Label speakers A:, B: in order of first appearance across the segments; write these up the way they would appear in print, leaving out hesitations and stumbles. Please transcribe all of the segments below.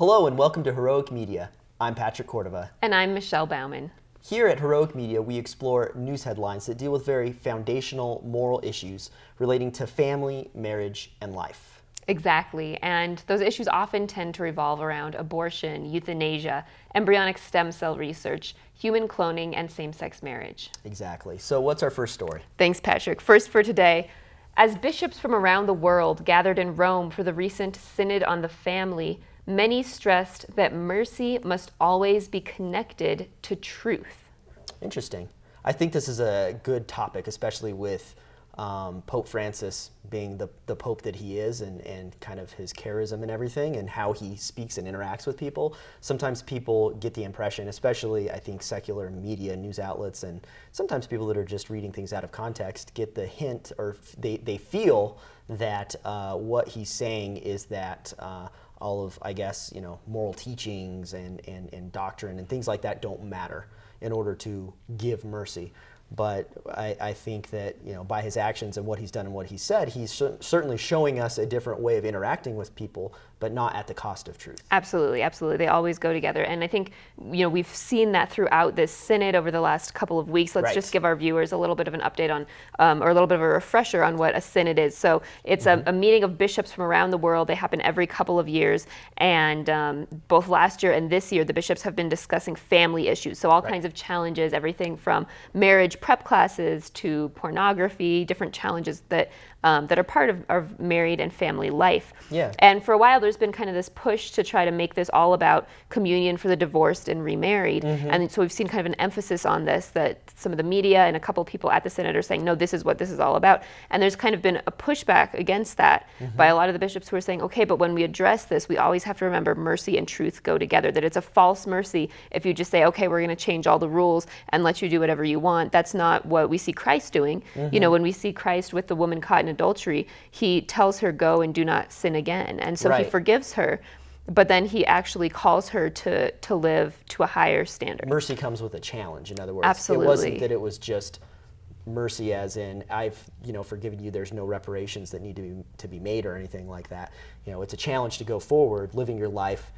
A: Hello and welcome to Heroic Media. I'm Patrick Cordova.
B: And I'm Michelle Bauman.
A: Here at Heroic Media, we explore news headlines that deal with very foundational moral issues relating to family, marriage, and life.
B: Exactly, and those issues often tend to revolve around abortion, euthanasia, embryonic stem cell research, human cloning, and same-sex marriage.
A: Exactly. So what's our first story?
B: Thanks, Patrick. First for today, as bishops from around the world gathered in Rome for the recent Synod on the Family, many stressed that mercy must always be connected to truth.
A: Interesting. I think this is a good topic, especially with Pope Francis being the Pope that he is and kind of his charism and everything and how he speaks and interacts with people. Sometimes people get the impression, especially I think secular media, news outlets, and sometimes people that are just reading things out of context get the hint or they feel that what he's saying is that all of, I guess, moral teachings and doctrine and things like that don't matter in order to give mercy. But I think that, by his actions and what he's done and what he said, he's certainly showing us a different way of interacting with people, but not at the cost of truth.
B: Absolutely, absolutely. They always go together. And I think, we've seen that throughout this synod over the last couple of weeks. Let's just give our viewers a little bit of an update on, or a little bit of a refresher on what a synod is. So it's a meeting of bishops from around the world. They happen every couple of years. And both last year and this year, the bishops have been discussing family issues. So all kinds of challenges, everything from marriage prep classes to pornography, different challenges that are part of married and family life.
A: Yeah.
B: And for a while, there's been kind of this push to try to make this all about communion for the divorced and remarried. And so we've seen kind of an emphasis on this, that some of the media and a couple of people at the Synod are saying, no, this is what this is all about. And there's kind of been a pushback against that by a lot of the bishops who are saying, okay, but when we address this, we always have to remember mercy and truth go together, that it's a false mercy if you just say, okay, we're going to change all the rules and let you do whatever you want. That's not what we see Christ doing. When we see Christ with the woman caught in adultery, he tells her, go and do not sin again. And so he forgives her, but then he actually calls her to live to a higher standard.
A: Mercy comes with a challenge, in other words.
B: Absolutely.
A: It wasn't that it was just mercy as in, I've forgiven you, there's no reparations that need to be made or anything like that. It's a challenge to go forward, living your life,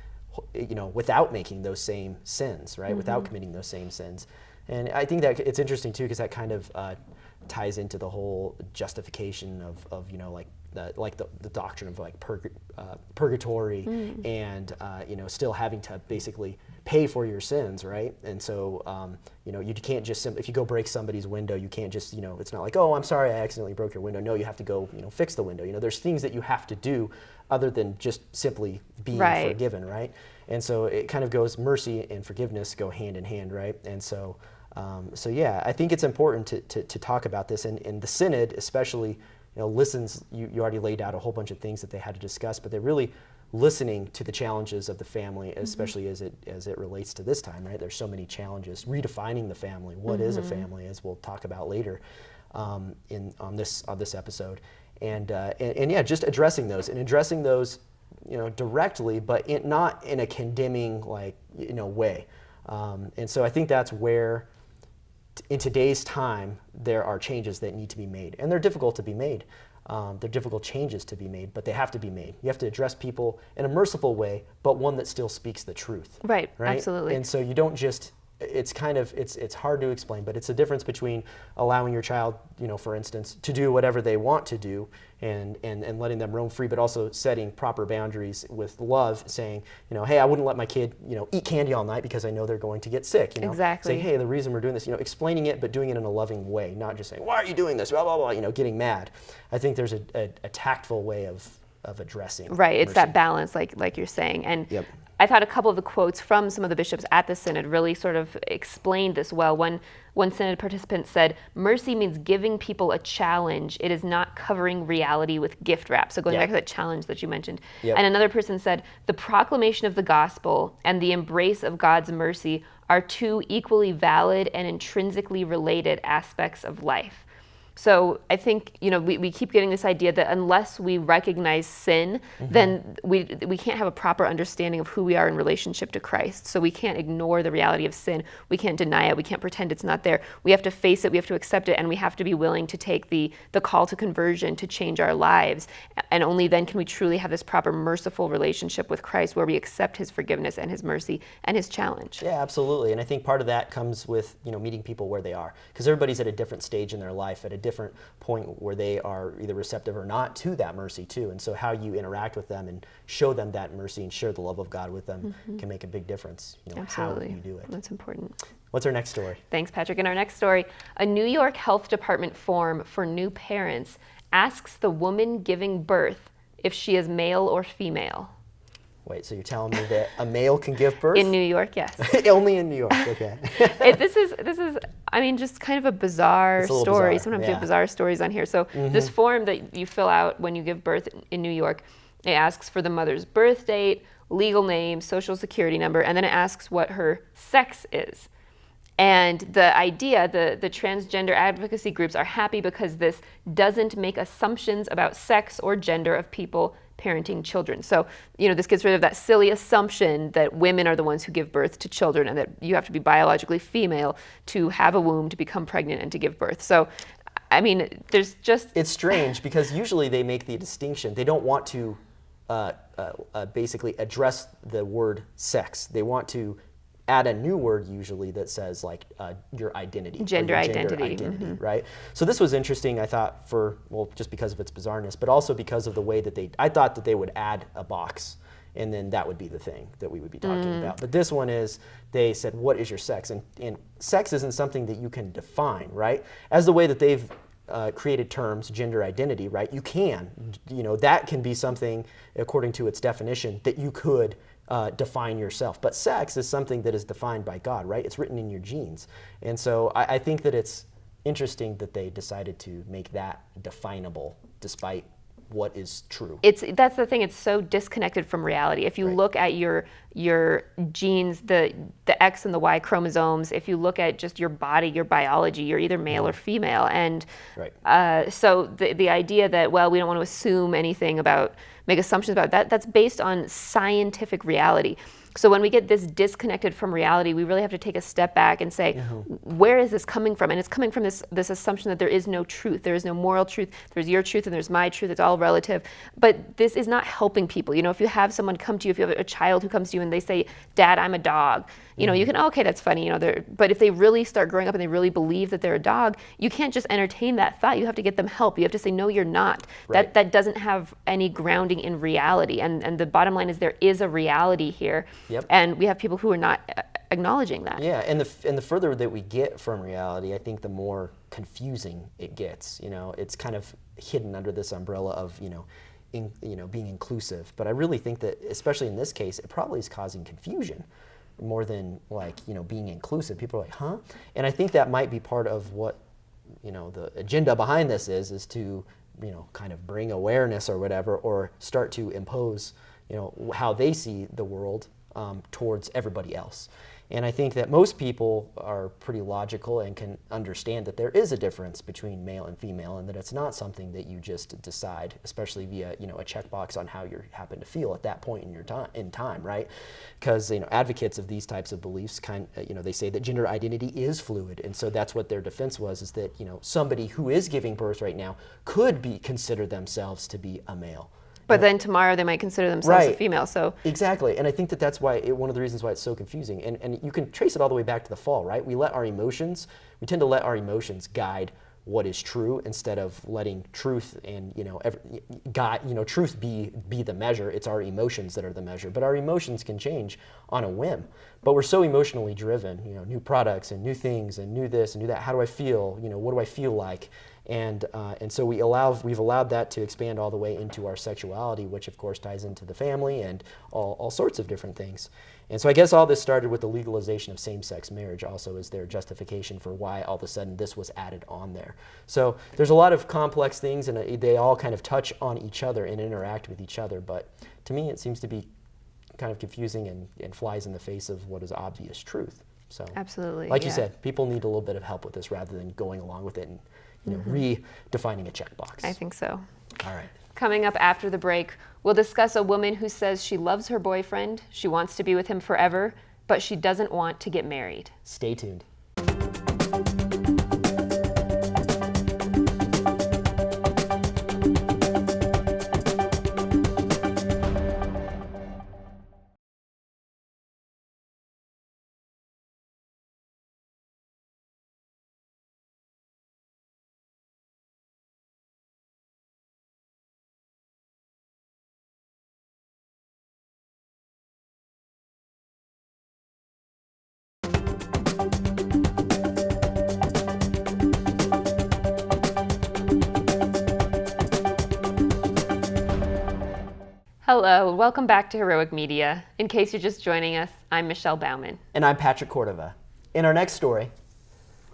A: without making those same sins, right? Without committing those same sins. And I think that it's interesting too, because that kind of ties into the whole justification of the doctrine of like purgatory and still having to basically pay for your sins, right? And so you can't just if you go break somebody's window, you can't just it's not like, oh, I'm sorry I accidentally broke your window. No, you have to go fix the window. There's things that you have to do other than just simply being forgiven, right? And so it kind of goes, mercy and forgiveness go hand in hand, right? And so I think it's important to talk about this, and the Synod especially listens. You already laid out a whole bunch of things that they had to discuss, but they're really listening to the challenges of the family, especially as it relates to this time, right? There's so many challenges, redefining the family. What is a family, as we'll talk about later on this episode, and just addressing those directly, but not in a condemning way. And so I think that's where, in today's time, there are changes that need to be made, and they're difficult to be made. They're difficult changes to be made, but they have to be made. You have to address people in a merciful way, but one that still speaks the truth.
B: Right? Absolutely.
A: And so you don't just, it's hard to explain, but it's a difference between allowing your child, for instance, to do whatever they want to do and letting them roam free, but also setting proper boundaries with love, saying, hey, I wouldn't let my kid, eat candy all night because I know they're going to get sick.
B: Exactly.
A: Say, hey, the reason we're doing this, explaining it, but doing it in a loving way, not just saying, why are you doing this, blah, blah, blah, getting mad. I think there's a tactful way of addressing.
B: Right, it's
A: mercy.
B: that balance, like you're saying. And I thought a couple of the quotes from some of the bishops at the Synod really sort of explained this well. One Synod participant said, mercy means giving people a challenge. It is not covering reality with gift wrap. So going back to that challenge that you mentioned. And another person said, the proclamation of the gospel and the embrace of God's mercy are two equally valid and intrinsically related aspects of life. So I think, we keep getting this idea that unless we recognize sin, then we can't have a proper understanding of who we are in relationship to Christ. So we can't ignore the reality of sin. We can't deny it. We can't pretend it's not there. We have to face it. We have to accept it. And we have to be willing to take the call to conversion to change our lives. And only then can we truly have this proper merciful relationship with Christ where we accept his forgiveness and his mercy and his challenge.
A: Yeah, absolutely. And I think part of that comes with, meeting people where they are, because everybody's at a different stage in their life, at a different point where they are either receptive or not to that mercy too. And so how you interact with them and show them that mercy and share the love of God with them can make a big difference,
B: Absolutely.
A: how you do it.
B: That's important.
A: What's our next story?
B: Thanks, Patrick. In our next story, a New York Health Department form for new parents asks the woman giving birth if she is male or female.
A: Wait, so you're telling me that a male can give birth?
B: In New York, yes.
A: Only in New York, okay.
B: This is, just kind of a bizarre story.
A: Bizarre.
B: Sometimes we have bizarre stories on here. So this form that you fill out when you give birth in New York, it asks for the mother's birth date, legal name, social security number, and then it asks what her sex is. And the idea, the transgender advocacy groups are happy because this doesn't make assumptions about sex or gender of people parenting children. So, this gets rid of that silly assumption that women are the ones who give birth to children and that you have to be biologically female to have a womb, to become pregnant, and to give birth. So, there's just...
A: It's strange because usually they make the distinction. They don't want to basically address the word sex. They want to add a new word usually that says like your identity.
B: Gender
A: your
B: identity.
A: Right? So this was interesting, I thought, just because of its bizarreness, but also because of the way that I thought that they would add a box and then that would be the thing that we would be talking about. But this one is, they said, what is your sex? And sex isn't something that you can define, right? As the way that they've created terms, gender identity, right? You can, that can be something, according to its definition, that you could define yourself. But sex is something that is defined by God, right? It's written in your genes. And so I think that it's interesting that they decided to make that definable despite what is true.
B: That's the thing, it's so disconnected from reality. If you look at your genes, the X and the Y chromosomes, if you look at just your body, your biology, you're either male or female. And so the idea that, we don't want to assume anything make assumptions about that, that's based on scientific reality. So when we get this disconnected from reality, we really have to take a step back and say, where is this coming from? And it's coming from this assumption that there is no truth. There is no moral truth. There's your truth and there's my truth. It's all relative. But this is not helping people. If you have someone come to you, if you have a child who comes to you and they say, Dad, I'm a dog, you can, okay, that's funny, but if they really start growing up and they really believe that they're a dog, you can't just entertain that thought. You have to get them help. You have to say, no, you're not.
A: Right.
B: That doesn't have any grounding in reality. And the bottom line is there is a reality here.
A: Yep.
B: And we have people who are not acknowledging that.
A: Yeah, and the further that we get from reality, I think the more confusing it gets. It's kind of hidden under this umbrella of being inclusive. But I really think that, especially in this case, it probably is causing confusion more than being inclusive. People are like, huh? And I think that might be part of what the agenda behind this is to kind of bring awareness or whatever, or start to impose how they see the world towards everybody else. And I think that most people are pretty logical and can understand that there is a difference between male and female, and that it's not something that you just decide, especially via a checkbox on how you happen to feel at that point in your time, right? Because advocates of these types of beliefs they say that gender identity is fluid, and so that's what their defense was, is that somebody who is giving birth right now could consider themselves to be a male.
B: But then tomorrow they might consider themselves a female. So
A: exactly, and I think that's why one of the reasons why it's so confusing. And you can trace it all the way back to the fall, right? We tend to let our emotions guide what is true instead of letting truth and truth be the measure. It's our emotions that are the measure. But our emotions can change on a whim. But we're so emotionally driven. New products and new things and new this and new that. How do I feel? What do I feel like? And so we've allowed that to expand all the way into our sexuality, which of course ties into the family and all sorts of different things. And so I guess all this started with the legalization of same-sex marriage also as their justification for why all of a sudden this was added on there. So there's a lot of complex things, and they all kind of touch on each other and interact with each other. But to me, it seems to be kind of confusing and flies in the face of what is obvious truth. So
B: absolutely,
A: like you said, people need a little bit of help with this rather than going along with it and redefining a checkbox.
B: I think so.
A: All right.
B: Coming up after the break, we'll discuss a woman who says she loves her boyfriend, she wants to be with him forever, but she doesn't want to get married.
A: Stay tuned.
B: Hello, welcome back to Heroic Media. In case you're just joining us, I'm Michelle Bauman.
A: And I'm Patrick Cordova. In our next story,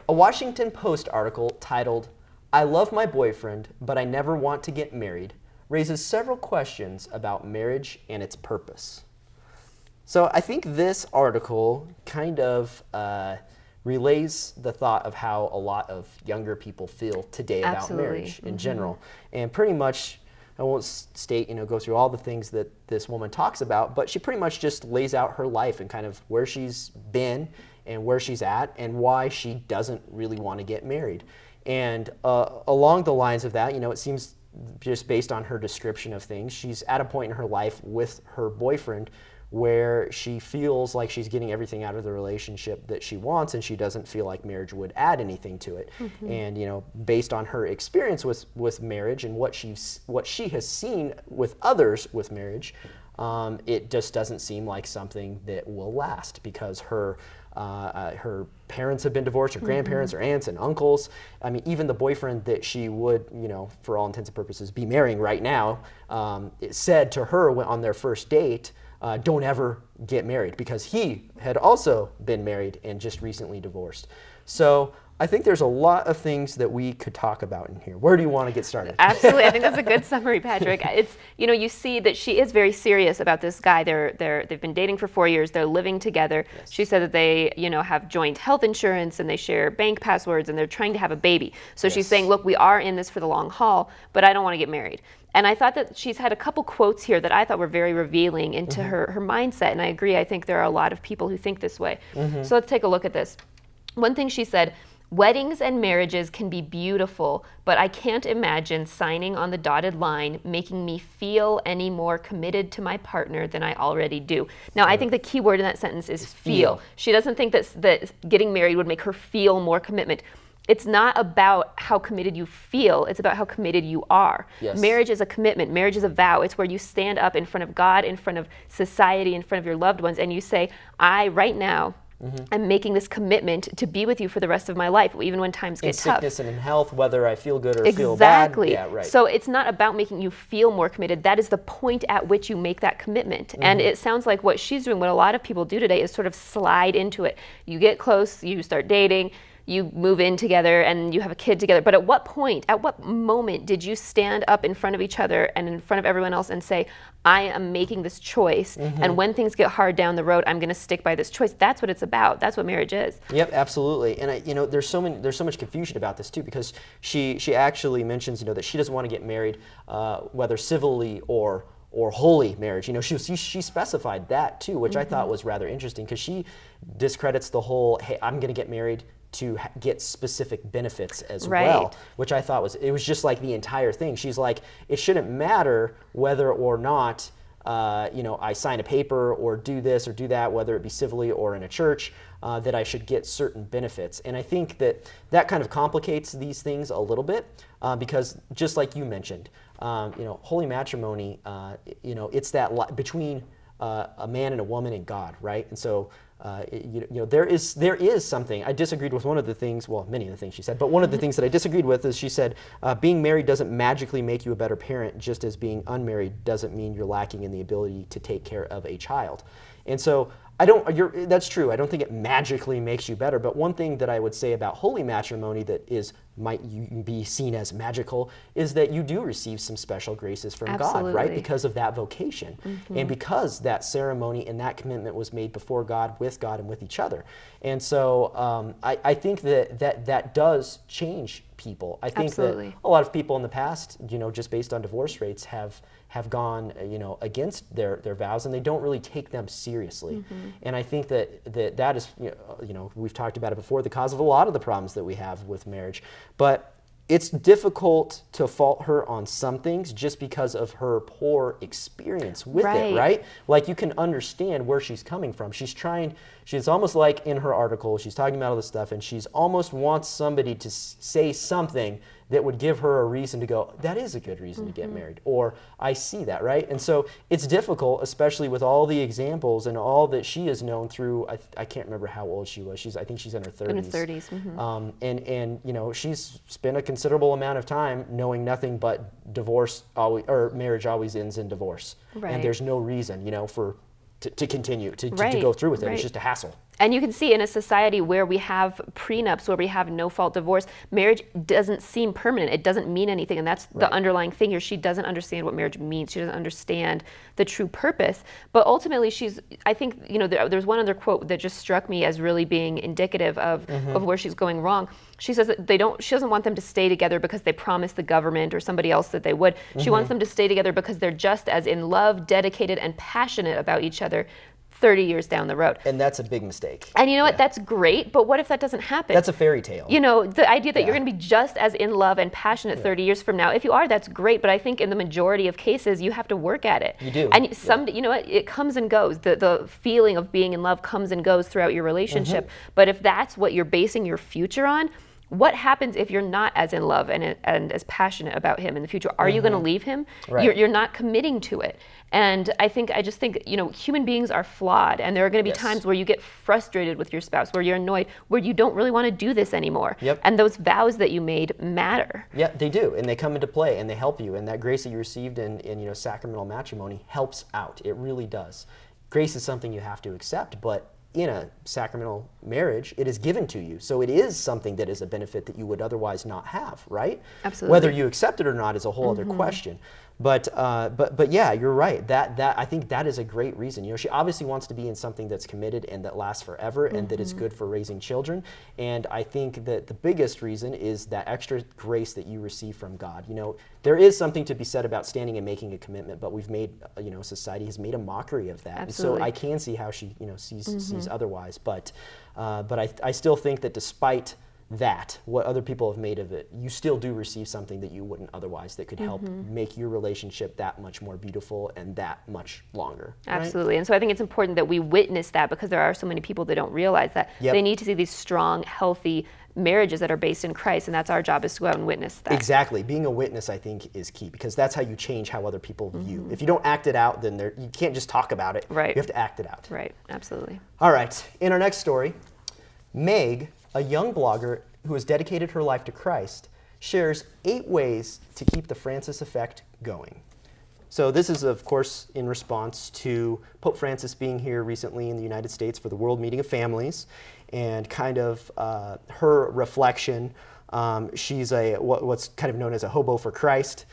A: a Washington Post article titled, "I love my boyfriend, but I never want to get married," raises several questions about marriage and its purpose. So I think this article kind of relays the thought of how a lot of younger people feel today about
B: Absolutely.
A: marriage in general. And pretty much, I won't state, go through all the things that this woman talks about, but she pretty much just lays out her life and kind of where she's been and where she's at and why she doesn't really want to get married. And along the lines of that, it seems just based on her description of things, she's at a point in her life with her boyfriend where she feels like she's getting everything out of the relationship that she wants, and she doesn't feel like marriage would add anything to it. Mm-hmm. And based on her experience with marriage and what she has seen with others with marriage, it just doesn't seem like something that will last, because her parents have been divorced, her grandparents, her aunts and uncles. I mean, even the boyfriend that she would, for all intents and purposes, be marrying right now, it said to her on their first date, don't ever get married, because he had also been married and just recently divorced. So I think there's a lot of things that we could talk about in here. Where do you want to get started?
B: Absolutely. I think that's a good summary, Patrick. It's, you see that she is very serious about this guy. They've been dating for 4 years. They're living together. Yes. She said that they, have joint health insurance and they share bank passwords and they're trying to have a baby. So yes. She's saying, look, we are in this for the long haul, but I don't want to get married. And I thought that she's had a couple quotes here that I thought were very revealing into her mindset. And I agree. I think there are a lot of people who think this way. So let's take a look at this. One thing she said, "Weddings and marriages can be beautiful, but I can't imagine signing on the dotted line making me feel any more committed to my partner than I already do." Now, I think the key word in that sentence is feel. She doesn't think that getting married would make her feel more commitment. It's not about how committed you feel, it's about how committed you are. Yes. Marriage is a commitment, marriage is a vow. It's where you stand up in front of God, in front of society, in front of your loved ones, and you say, I, right now, I'm making this commitment to be with you for the rest of my life, even when times get tough.
A: In sickness and in health, whether I feel good or feel bad.
B: Exactly. Yeah, right. So it's not about making you feel more committed. That is the point at which you make that commitment. And it sounds like what she's doing, what a lot of people do today, is sort of slide into it. You get close, you start dating, you move in together, and you have a kid together. But at what point, at what moment did you stand up in front of each other and in front of everyone else and say, I am making this choice, and when things get hard down the road, I'm going to stick by this choice? That's what it's about. That's what marriage is.
A: Yep, absolutely. And there's so much confusion about this too, because she actually mentions that she doesn't want to get married, whether civilly or holy marriage. She specified that too, which I thought was rather interesting, because she discredits the whole, hey, I'm going to get married to get specific benefits as well, which I thought was just like the entire thing. She's like, it shouldn't matter whether or not I sign a paper or do this or do that, whether it be civilly or in a church, that I should get certain benefits. And I think that kind of complicates these things a little bit, because just like you mentioned, holy matrimony, it's that between a man and a woman and God, right? And so there is something. I disagreed with one of the things, well, many of the things she said, but one of the things that I disagreed with is she said, being married doesn't magically make you a better parent, just as being unmarried doesn't mean you're lacking in the ability to take care of a child. And so that's true. I don't think it magically makes you better, but one thing that I would say about holy matrimony that is might you be seen as magical, is that you do receive some special graces from
B: Absolutely.
A: God, right? Because of that vocation. And because that ceremony and that commitment was made before God, and with each other. And so I think that does change people. I think
B: Absolutely.
A: that a lot of people in the past, just based on divorce rates, have gone, against their vows, and they don't really take them seriously. And I think that is, we've talked about it before, the cause of a lot of the problems that we have with marriage. But it's difficult to fault her on some things just because of her poor experience with it, right? Like, you can understand where she's coming from. She's almost like in her article, she's talking about all this stuff, and she's almost wants somebody to say something that would give her a reason to go, that is a good reason to get married, or I see that, right? And so it's difficult, especially with all the examples and all that she has known through, I can't remember how old she was. I think she's in her 30s.
B: In her 30s.
A: And she's spent a considerable amount of time knowing nothing but marriage always ends in divorce.
B: Right.
A: And there's no reason, to continue to go through with it. It's just a hassle.
B: And you can see in a society where we have prenups, where we have no-fault divorce, marriage doesn't seem permanent. It doesn't mean anything. And that's the underlying thing here. She doesn't understand what marriage means. She doesn't understand the true purpose. But ultimately, I think, there's one other quote that just struck me as really being indicative of where she's going wrong. She says that she doesn't want them to stay together because they promised the government or somebody else that they would. She wants them to stay together because they're just as in love, dedicated, and passionate about each other 30 years down the road.
A: And that's a big mistake.
B: And you know what? That's great, but what if that doesn't happen?
A: That's a fairy tale.
B: The idea that you're going to be just as in love and passionate 30 years from now. If you are, that's great, but I think in the majority of cases, you have to work at it.
A: You do.
B: And you know what? It comes and goes. The feeling of being in love comes and goes throughout your relationship. But if that's what you're basing your future on, what happens if you're not as in love and as passionate about him in the future? Are you going to leave him?
A: Right.
B: You're not committing to it. And I just think, human beings are flawed, and there are going to be times where you get frustrated with your spouse, where you're annoyed, where you don't really want to do this anymore.
A: Yep.
B: And those vows that you made matter.
A: Yeah, they do, and they come into play, and they help you. And that grace that you received in sacramental matrimony helps out. It really does. Grace is something you have to accept, but in a sacramental marriage, it is given to you. So it is something that is a benefit that you would otherwise not have, right?
B: Absolutely.
A: Whether you accept it or not is a whole other question. But yeah, you're right. That I think that is a great reason. She obviously wants to be in something that's committed and that lasts forever and that is good for raising children. And I think that the biggest reason is that extra grace that you receive from God. There is something to be said about standing and making a commitment, but we've made, society has made a mockery of that.
B: Absolutely.
A: And so I can see how she, sees otherwise. But I still think that despite that, what other people have made of it, you still do receive something that you wouldn't otherwise, that could help make your relationship that much more beautiful and that much longer.
B: Absolutely. Right? And so I think it's important that we witness that, because there are so many people that don't realize that. They need to see these strong, healthy marriages that are based in Christ, and that's our job, is to go out and witness that.
A: Exactly. Being a witness, I think, is key, because that's how you change how other people view. If you don't act it out, then you can't just talk about it.
B: Right.
A: You have to act it out.
B: Right. Absolutely.
A: All right. In our next story, Meg, a young blogger who has dedicated her life to Christ, shares 8 ways to keep the Francis Efect going. So this is, of course, in response to Pope Francis being here recently in the United States for the World Meeting of Families, and kind of her reflection. She's what's kind of known as a hobo for Christ.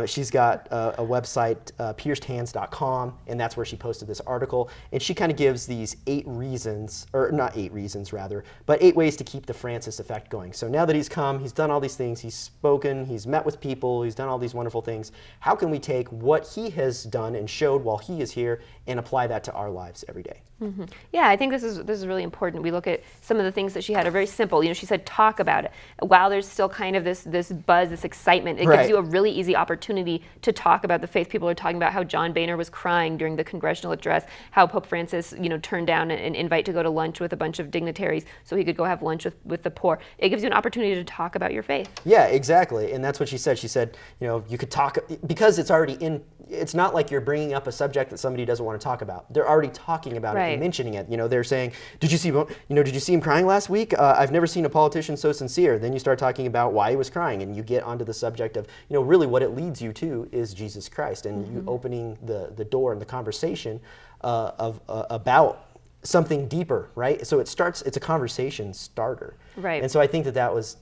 A: She's got a website, piercedhands.com, and that's where she posted this article. And she kind of gives these 8 reasons, or not 8 reasons rather, but 8 ways to keep the Francis Effect going. So now that he's come, he's done all these things, he's spoken, he's met with people, he's done all these wonderful things. How can we take what he has done and showed while he is here and apply that to our lives every day?
B: Mm-hmm. Yeah, I think this is really important. We look at some of the things that she had are very simple. She said talk about it. While there's still kind of this buzz, this excitement, it gives you a really easy opportunity to talk about the faith. People are talking about how John Boehner was crying during the congressional address, how Pope Francis, turned down an invite to go to lunch with a bunch of dignitaries so he could go have lunch with the poor. It gives you an opportunity to talk about your faith.
A: Yeah, exactly. And that's what she said. She said, you could talk, because it's already in, it's not like you're bringing up a subject that somebody doesn't want to talk about. They're already talking about it and mentioning it. They're saying, did you see him crying last week? I've never seen a politician so sincere. Then you start talking about why he was crying, and you get onto the subject of, really what it leads you to is Jesus Christ, and you opening the door and the conversation about something deeper, right? So it's a conversation starter.
B: Right.
A: And so I think that was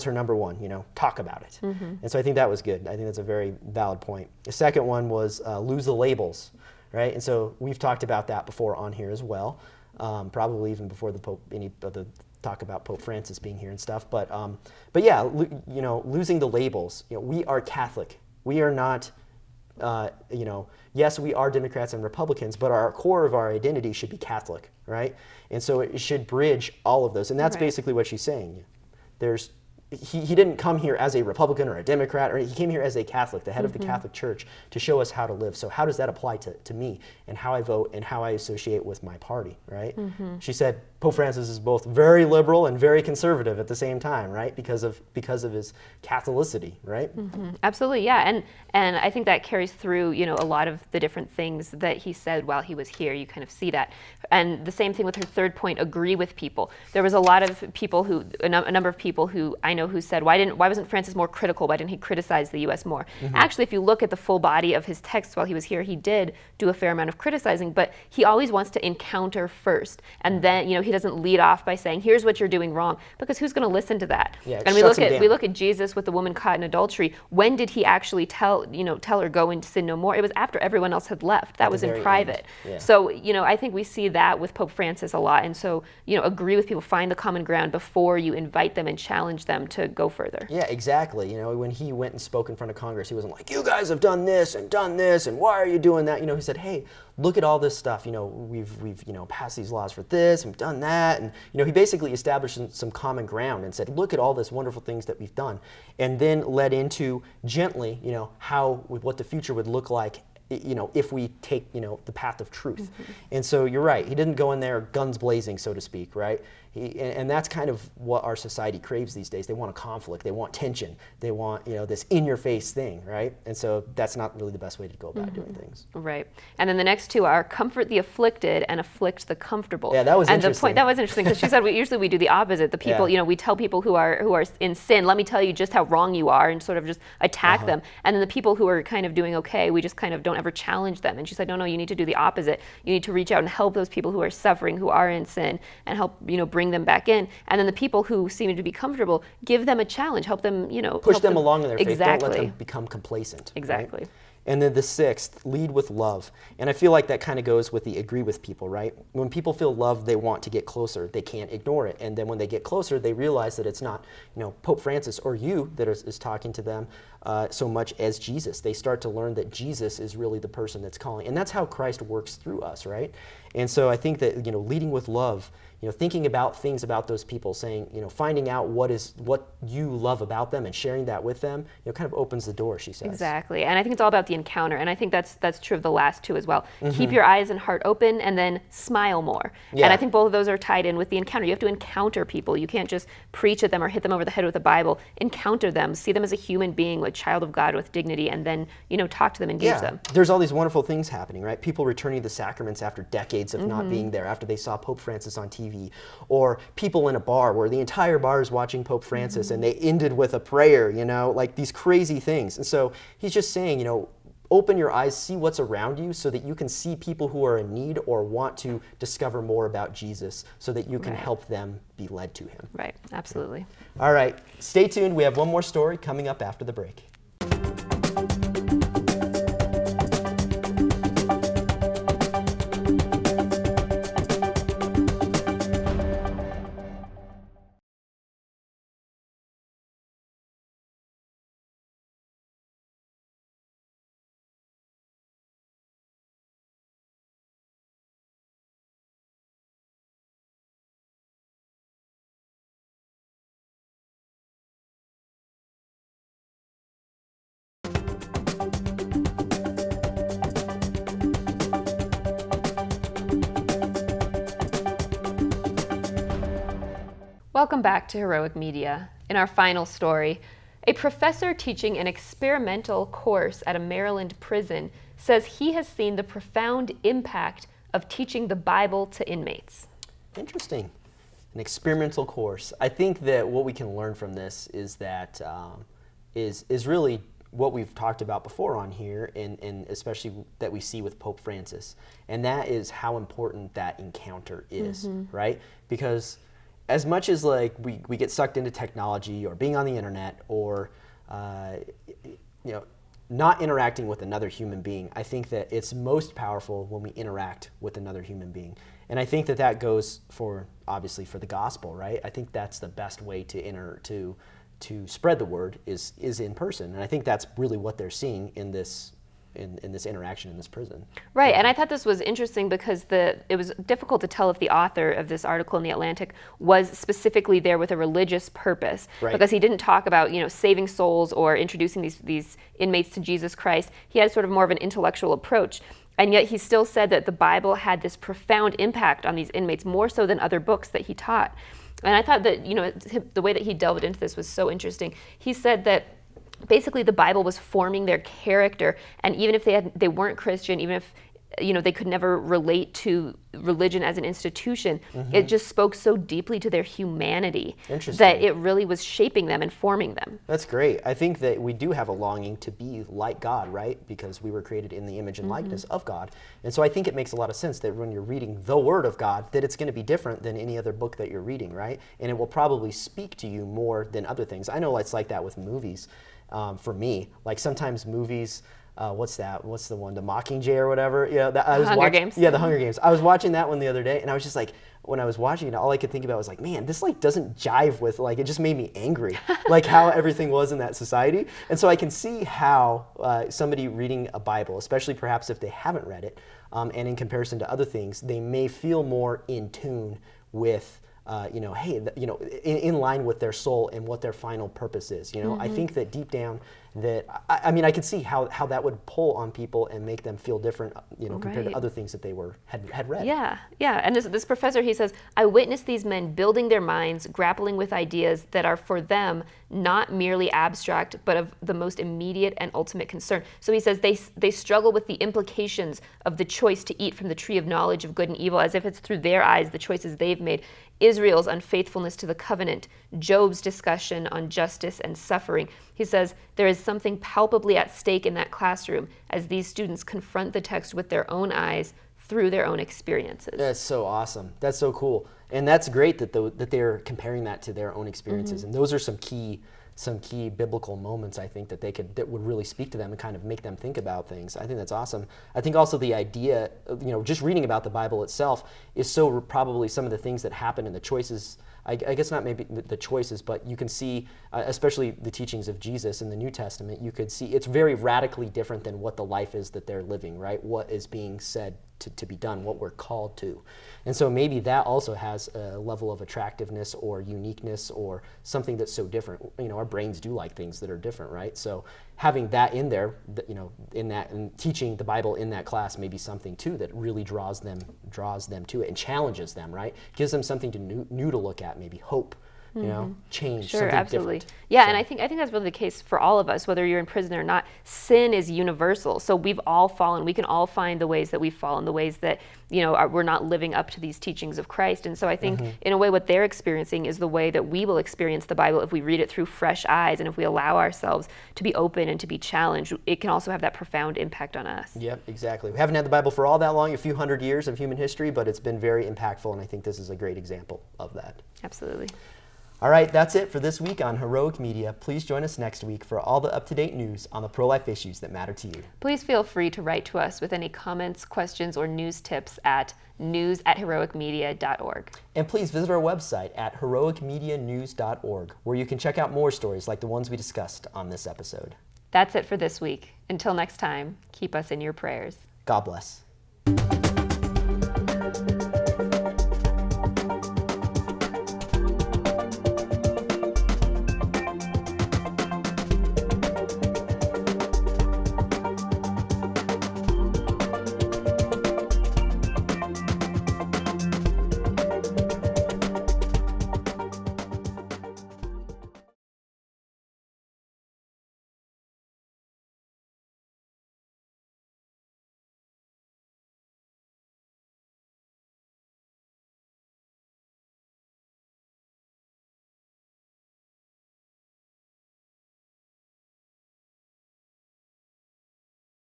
A: her number one, talk about it. And so I think that was good. I think that's a very valid point. The second one was lose the labels, right? And so we've talked about that before on here as well, probably even before the Pope, any of the talk about Pope Francis being here and stuff. But yeah, losing the labels. We are Catholic. We are not, yes, we are Democrats and Republicans, but our core of our identity should be Catholic, right? And so it should bridge all of those. And that's basically what she's saying. He didn't come here as a Republican or a Democrat, or he came here as a Catholic, the head of the Catholic Church, to show us how to live. So how does that apply to me and how I vote and how I associate with my party, right? She said Pope Francis is both very liberal and very conservative at the same time, right? Because of his Catholicity, right?
B: Absolutely, yeah. And I think that carries through, a lot of the different things that he said while he was here. You kind of see that. And the same thing with her third point, agree with people. There was a lot of people a number of people who I know who said, why wasn't Francis more critical? Why didn't he criticize the U.S. more? Actually, if you look at the full body of his text while he was here, he did do a fair amount of criticizing, but he always wants to encounter first. And then, he doesn't lead off by saying, here's what you're doing wrong, because who's going to listen to that?
A: Yeah,
B: and we look at Jesus with the woman caught in adultery. When did he actually tell her go and sin no more? It was after everyone else had left. That was in private. Yeah. So, I think we see that with Pope Francis a lot. And so, agree with people, find the common ground before you invite them and challenge them to go further.
A: Yeah, exactly. When he went and spoke in front of Congress, he wasn't like, you guys have done this, and why are you doing that? He said, hey, look at all this stuff. We've passed these laws for this, and we've done that. And, he basically established some common ground and said, look at all this wonderful things that we've done. And then led into gently, what the future would look like, if we take, the path of truth. And so you're right. He didn't go in there guns blazing, so to speak, right? And that's kind of what our society craves these days. They want a conflict. They want tension. They want, this in-your-face thing, right? And so that's not really the best way to go about doing things.
B: Right. And then the next two are comfort the afflicted and afflict the comfortable.
A: Yeah, that was interesting.
B: That was interesting because she said usually we do the opposite. The people, we tell people who are in sin, let me tell you just how wrong you are, and sort of just attack them. And then the people who are kind of doing okay, we just kind of don't ever challenge them. And she said, no, you need to do the opposite. You need to reach out and help those people who are suffering, who are in sin, and help, bring them back in. And then the people who seem to be comfortable, give them a challenge, help them,
A: push them along in their faith.
B: Exactly.
A: Don't let them become complacent.
B: Exactly.
A: Right? And then the sixth, lead with love. And I feel like that kind of goes with the agree with people, right? When people feel loved, they want to get closer. They can't ignore it. And then when they get closer, they realize that it's not, Pope Francis or you that is talking to them so much as Jesus. They start to learn that Jesus is really the person that's calling. And that's how Christ works through us, right? And so I think that, leading with love, thinking about things about those people, saying, finding out what you love about them and sharing that with them, kind of opens the door, she says.
B: Exactly. And I think it's all about the encounter. And I think that's true of the last two as well. Keep your eyes and heart open and then smile more. Yeah. And I think both of those are tied in with the encounter. You have to encounter people. You can't just preach at them or hit them over the head with the Bible. Encounter them. See them as a human being, a child of God with dignity, and then, talk to them, engage them.
A: There's all these wonderful things happening, right? People returning the sacraments after decades of not being there, after they saw Pope Francis on TV, or people in a bar where the entire bar is watching Pope Francis and they ended with a prayer, like these crazy things. And so he's just saying, open your eyes, see what's around you so that you can see people who are in need or want to discover more about Jesus so that you can help them be led to him.
B: Right, absolutely.
A: All right, stay tuned. We have one more story coming up after the break.
B: Welcome back to Heroic Media. In our final story, a professor teaching an experimental course at a Maryland prison says he has seen the profound impact of teaching the Bible to inmates.
A: Interesting. An experimental course. I think that what we can learn from this is that is really what we've talked about before on here, and especially that we see with Pope Francis, and that is how important that encounter is, right? Because as much as like we get sucked into technology or being on the internet or not interacting with another human being, I think that it's most powerful when we interact with another human being. And I think that goes obviously for the gospel, right? I think that's the best way to spread the word is in person. And I think that's really what they're seeing in this interaction in this prison.
B: Right, and I thought this was interesting because it was difficult to tell if the author of this article in The Atlantic was specifically there with a religious purpose,
A: right,
B: because he didn't talk about saving souls or introducing these inmates to Jesus Christ. He had sort of more of an intellectual approach, and yet he still said that the Bible had this profound impact on these inmates, more so than other books that he taught. And I thought that the way that he delved into this was so interesting. He said that basically the Bible was forming their character, and even if they weren't Christian, even if they could never relate to religion as an institution, it just spoke so deeply to their humanity that it really was shaping them and forming them.
A: That's great. I think that we do have a longing to be like God, right? Because we were created in the image and likeness of God. And so I think it makes a lot of sense that when you're reading the Word of God, that it's going to be different than any other book that you're reading, right? And it will probably speak to you more than other things. I know it's like that with movies. For me, like sometimes movies, what's that? What's the one? The Mockingjay or whatever? Yeah,
B: Hunger Games.
A: Yeah, the Hunger Games. I was watching that one the other day, and I was just like, when I was watching it, all I could think about was like, man, this like doesn't jive with, like, it just made me angry, like how everything was in that society. And so I can see how somebody reading a Bible, especially perhaps if they haven't read it, and in comparison to other things, they may feel more in tune with in line with their soul and what their final purpose is. I think that deep down that, I could see how that would pull on people and make them feel different, compared to other things that they had read.
B: Yeah. And this professor, he says, I witnessed these men building their minds, grappling with ideas that are for them not merely abstract, but of the most immediate and ultimate concern. So he says they struggle with the implications of the choice to eat from the tree of knowledge of good and evil, as if it's through their eyes, the choices they've made. Israel's unfaithfulness to the covenant, Job's discussion on justice and suffering. He says there is something palpably at stake in that classroom as these students confront the text with their own eyes through their own experiences.
A: That's so awesome. That's so cool. And that's great that they're comparing that to their own experiences. And those are some key biblical moments, I think, that would really speak to them and kind of make them think about things. I think that's awesome. I think also the idea, just reading about the Bible itself is so probably some of the things that happen in the choices. I guess not maybe the choices, but you can see, especially the teachings of Jesus in the New Testament, you could see it's very radically different than what the life is that they're living, right? What is being said to be done, what we're called to. And so maybe that also has a level of attractiveness or uniqueness or something that's so different. Our brains do like things that are different, right? So having that in there, and teaching the Bible in that class may be something too that really draws them to it and challenges them, right? Gives them something new to look at, maybe hope. Change.
B: Sure,
A: something
B: absolutely.
A: different.
B: Yeah, and I think that's really the case for all of us, whether you're in prison or not. Sin is universal. So we've all fallen. We can all find the ways that we've fallen, the ways that we're not living up to these teachings of Christ. And so I think, in a way, what they're experiencing is the way that we will experience the Bible if we read it through fresh eyes, and if we allow ourselves to be open and to be challenged. It can also have that profound impact on us.
A: Yep, exactly. We haven't had the Bible for all that long, a few hundred years of human history, but it's been very impactful, and I think this is a great example of that.
B: Absolutely.
A: All right, that's it for this week on Heroic Media. Please join us next week for all the up-to-date news on the pro-life issues that matter to you.
B: Please feel free to write to us with any comments, questions, or news tips at news@heroicmedia.org.
A: And please visit our website at heroicmedianews.org, where you can check out more stories like the ones we discussed on this episode.
B: That's it for this week. Until next time, keep us in your prayers.
A: God bless.